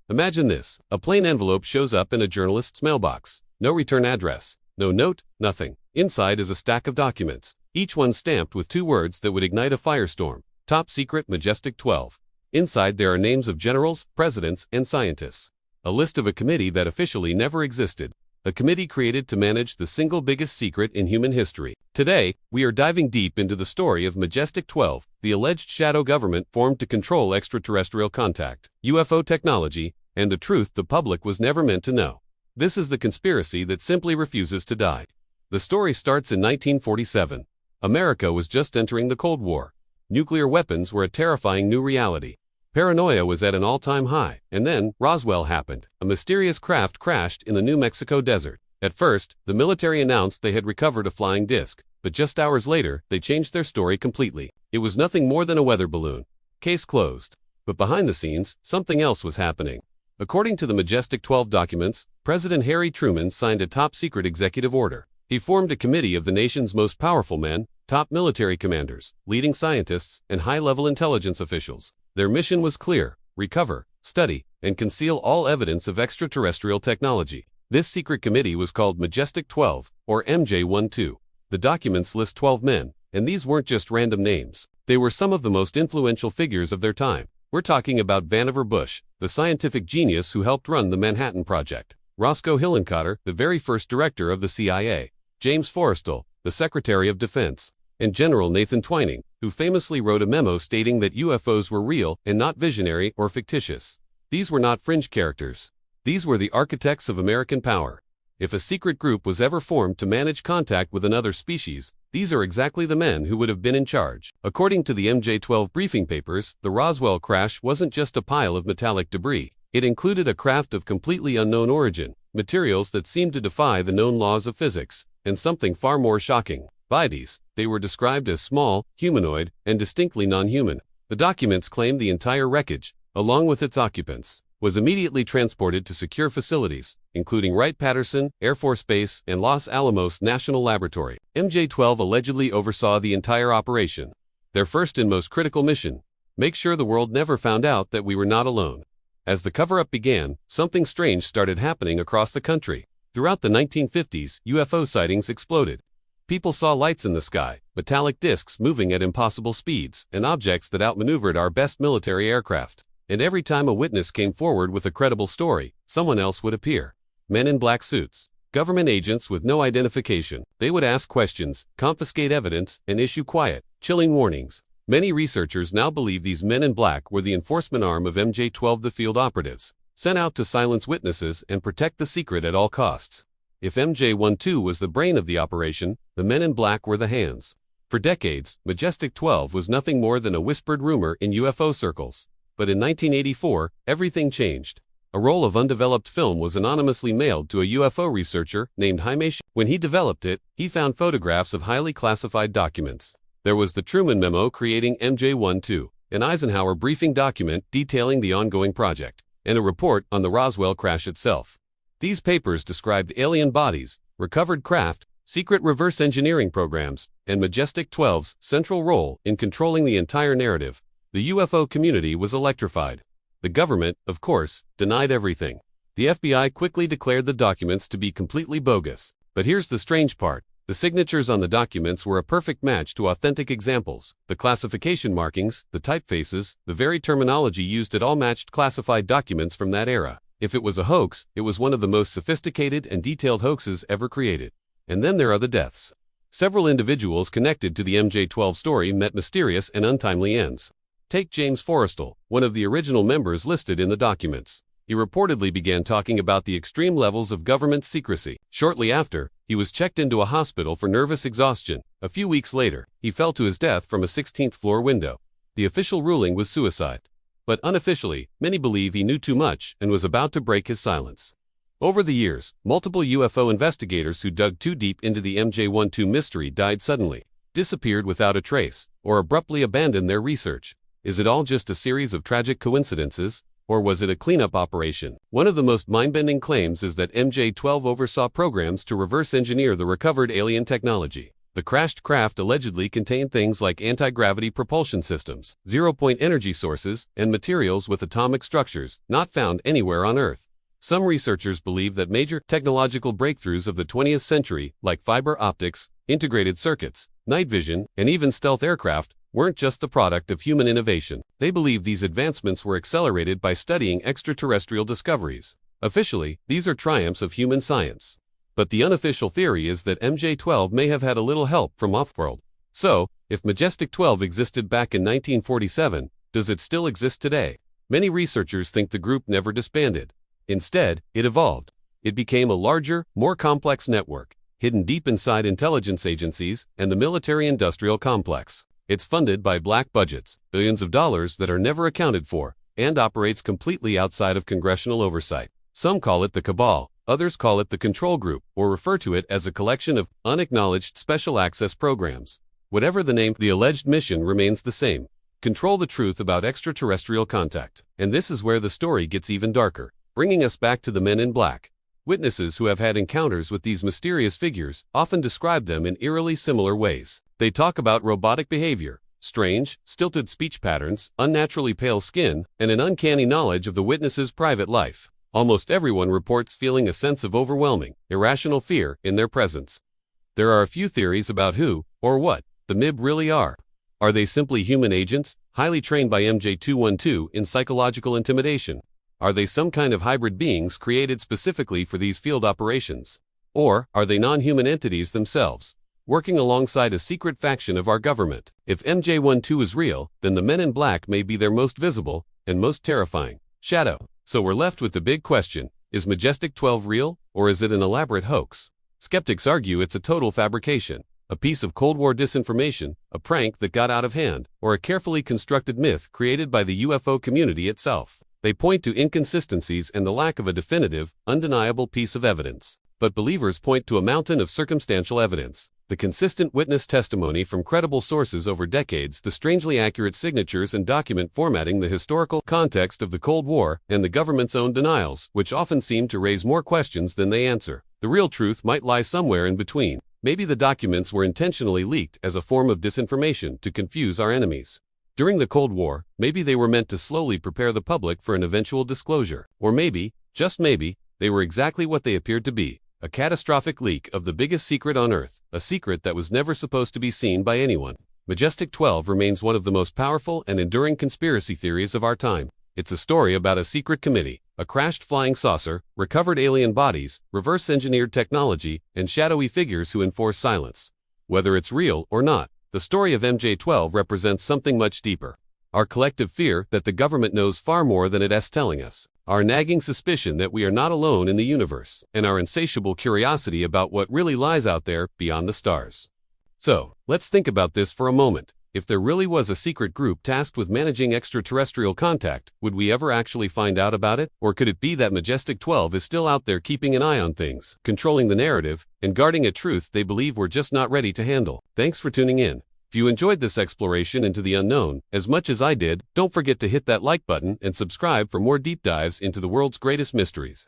Imagine this, a plain envelope shows up in a journalist's mailbox. No return address, no note, nothing. Inside is a stack of documents, each one stamped with 2 words that would ignite a firestorm. Top Secret Majestic 12. Inside there are names of generals, presidents, and scientists. A list of a committee that officially never existed. A committee created to manage the single biggest secret in human history. Today, we are diving deep into the story of Majestic 12, the alleged shadow government formed to control extraterrestrial contact, UFO technology, and the truth the public was never meant to know. This is the conspiracy that simply refuses to die. The story starts in 1947. America was just entering the Cold War. Nuclear weapons were a terrifying new reality. Paranoia was at an all-time high, and then Roswell happened. A mysterious craft crashed in the New Mexico desert. At first, the military announced they had recovered a flying disc, but just hours later, they changed their story completely. It was nothing more than a weather balloon. Case closed. But behind the scenes, something else was happening. According to the Majestic 12 documents, President Harry Truman signed a top-secret executive order. He formed a committee of the nation's most powerful men, top military commanders, leading scientists, and high-level intelligence officials. Their mission was clear: recover, study, and conceal all evidence of extraterrestrial technology. This secret committee was called Majestic 12, or MJ-12. The documents list 12 men, and these weren't just random names. They were some of the most influential figures of their time. We're talking about Vannevar Bush, the scientific genius who helped run the Manhattan Project; Roscoe Hillenkotter, the very first director of the CIA; James Forrestal, the Secretary of Defense; and General Nathan Twining, who famously wrote a memo stating that UFOs were real and not visionary or fictitious. These were not fringe characters. These were the architects of American power. If a secret group was ever formed to manage contact with another species, these are exactly the men who would have been in charge. According to the MJ-12 briefing papers, the Roswell crash wasn't just a pile of metallic debris. It included a craft of completely unknown origin, materials that seemed to defy the known laws of physics, and something far more shocking. Bodies. They were described as small, humanoid, and distinctly non-human. The documents claimed the entire wreckage, along with its occupants, was immediately transported to secure facilities, including Wright-Patterson Air Force Base and Los Alamos National Laboratory. MJ-12 allegedly oversaw the entire operation. Their first and most critical mission: make sure the world never found out that we were not alone. As the cover-up began, something strange started happening across the country. Throughout the 1950s, UFO sightings exploded. People saw lights in the sky, metallic discs moving at impossible speeds, and objects that outmaneuvered our best military aircraft. And every time a witness came forward with a credible story, someone else would appear. Men in black suits, government agents with no identification. They would ask questions, confiscate evidence, and issue quiet, chilling warnings. Many researchers now believe these men in black were the enforcement arm of MJ-12, the field operatives, sent out to silence witnesses and protect the secret at all costs. If MJ-12 was the brain of the operation, the men in black were the hands. For decades, Majestic 12 was nothing more than a whispered rumor in UFO circles. But in 1984, everything changed. A roll of undeveloped film was anonymously mailed to a UFO researcher named Jaime. When he developed it, he found photographs of highly classified documents. There was the Truman Memo creating MJ-12, an Eisenhower briefing document detailing the ongoing project, and a report on the Roswell crash itself. These papers described alien bodies, recovered craft, secret reverse engineering programs, and Majestic 12's central role in controlling the entire narrative. The UFO community was electrified. The government, of course, denied everything. The FBI quickly declared the documents to be completely bogus. But here's the strange part. The signatures on the documents were a perfect match to authentic examples. The classification markings, the typefaces, the very terminology used, it all matched classified documents from that era. If it was a hoax, it was one of the most sophisticated and detailed hoaxes ever created. And then there are the deaths. Several individuals connected to the MJ-12 story met mysterious and untimely ends. Take James Forrestal, one of the original members listed in the documents. He reportedly began talking about the extreme levels of government secrecy. Shortly after, he was checked into a hospital for nervous exhaustion. A few weeks later, he fell to his death from a 16th-floor window. The official ruling was suicide. But unofficially, many believe he knew too much and was about to break his silence. Over the years, multiple UFO investigators who dug too deep into the MJ-12 mystery died suddenly, disappeared without a trace, or abruptly abandoned their research. Is it all just a series of tragic coincidences, or was it a cleanup operation? One of the most mind-bending claims is that MJ-12 oversaw programs to reverse engineer the recovered alien technology. The crashed craft allegedly contained things like anti-gravity propulsion systems, zero-point energy sources, and materials with atomic structures not found anywhere on Earth. Some researchers believe that major technological breakthroughs of the 20th century, like fiber optics, integrated circuits, night vision, and even stealth aircraft, weren't just the product of human innovation. They believe these advancements were accelerated by studying extraterrestrial discoveries. Officially, these are triumphs of human science. But the unofficial theory is that MJ-12 may have had a little help from off-world. So, if Majestic 12 existed back in 1947, does it still exist today? Many researchers think the group never disbanded. Instead, it evolved. It became a larger, more complex network, hidden deep inside intelligence agencies and the military-industrial complex. It's funded by black budgets, billions of dollars that are never accounted for, and operates completely outside of congressional oversight. Some call it the cabal, others call it the control group, or refer to it as a collection of unacknowledged special access programs. Whatever the name, the alleged mission remains the same: control the truth about extraterrestrial contact. And this is where the story gets even darker, bringing us back to the men in black. Witnesses who have had encounters with these mysterious figures often describe them in eerily similar ways. They talk about robotic behavior, strange, stilted speech patterns, unnaturally pale skin, and an uncanny knowledge of the witness's private life. Almost everyone reports feeling a sense of overwhelming, irrational fear in their presence. There are a few theories about who, or what, the MIB really are. Are they simply human agents, highly trained by MJ-212 in psychological intimidation? Are they some kind of hybrid beings created specifically for these field operations? Or are they non-human entities themselves, working alongside a secret faction of our government? If MJ-12 is real, then the men in black may be their most visible and most terrifying shadow. So we're left with the big question: is Majestic 12 real, or is it an elaborate hoax? Skeptics argue it's a total fabrication, a piece of Cold War disinformation, a prank that got out of hand, or a carefully constructed myth created by the UFO community itself. They point to inconsistencies and the lack of a definitive, undeniable piece of evidence. But believers point to a mountain of circumstantial evidence: the consistent witness testimony from credible sources over decades, the strangely accurate signatures and document formatting, the historical context of the Cold War, and the government's own denials, which often seem to raise more questions than they answer. The real truth might lie somewhere in between. Maybe the documents were intentionally leaked as a form of disinformation to confuse our enemies. During the Cold War, maybe they were meant to slowly prepare the public for an eventual disclosure. Or maybe, just maybe, they were exactly what they appeared to be: a catastrophic leak of the biggest secret on Earth, a secret that was never supposed to be seen by anyone. Majestic 12 remains one of the most powerful and enduring conspiracy theories of our time. It's a story about a secret committee, a crashed flying saucer, recovered alien bodies, reverse-engineered technology, and shadowy figures who enforce silence. Whether it's real or not, the story of MJ-12 represents something much deeper. Our collective fear that the government knows far more than it's telling us. Our nagging suspicion that we are not alone in the universe, and our insatiable curiosity about what really lies out there beyond the stars. So, let's think about this for a moment. If there really was a secret group tasked with managing extraterrestrial contact, would we ever actually find out about it? Or could it be that Majestic 12 is still out there keeping an eye on things, controlling the narrative, and guarding a truth they believe we're just not ready to handle? Thanks for tuning in. If you enjoyed this exploration into the unknown as much as I did, don't forget to hit that like button and subscribe for more deep dives into the world's greatest mysteries.